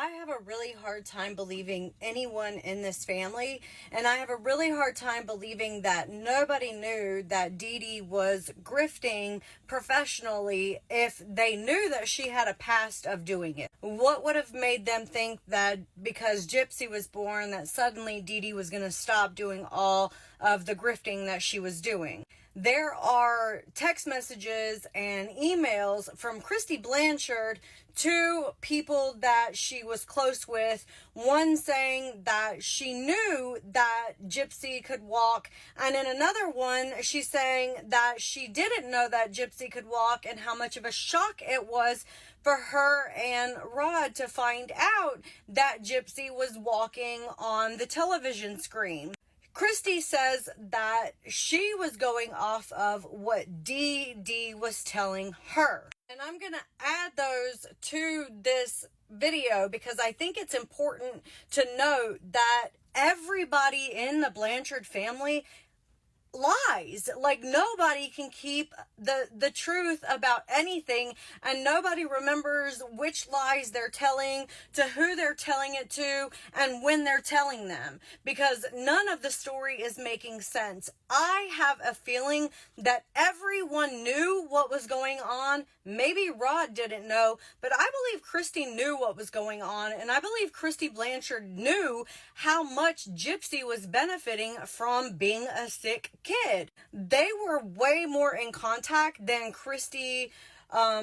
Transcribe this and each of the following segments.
I have a really hard time believing anyone in this family, and I have a really hard time believing that nobody knew that Dee Dee was grifting professionally if they knew that she had a past of doing it. What would have made them think that because Gypsy was born that suddenly Dee Dee was going to stop doing all of the grifting that she was doing? There are text messages and emails from Kristy Blanchard to people that she was close with. One saying that she knew that Gypsy could walk, and in another one, she's saying that she didn't know that Gypsy could walk and how much of a shock it was for her and Rod to find out that Gypsy was walking on the television screen. Kristy says that she was going off of what Dee Dee was telling her. And I'm going to add those to this video because I think it's important to note that everybody in the Blanchard family lies. Like, nobody can keep the truth about anything, and nobody remembers which lies they're telling, to who they're telling it to, and when they're telling them, because none of the story is making sense. I have a feeling that everyone knew what was going on. Maybe Rod didn't know, but I believe Kristy knew what was going on, and I believe Kristy Blanchard knew how much Gypsy was benefiting from being a sick kid. They were way more in contact than Kristy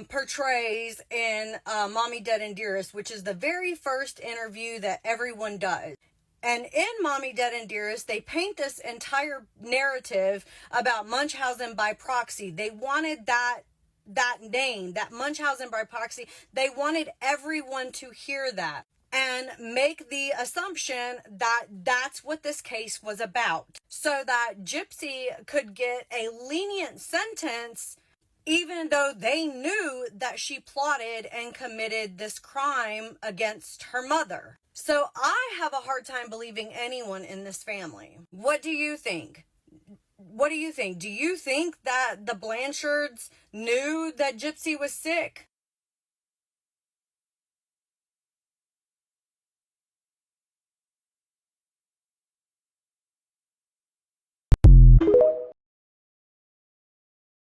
portrays in Mommy Dead and Dearest, which is the very first interview that everyone does. And in Mommy Dead and Dearest, they paint this entire narrative about Munchausen by proxy. They wanted that name, that Munchausen by proxy. They wanted everyone to hear that and make the assumption that that's what this case was about, so that Gypsy could get a lenient sentence even though they knew that she plotted and committed this crime against her mother. So I have a hard time believing anyone in this family. What do you think? What do you think? Do you think that the Blanchards knew that Gypsy was sick?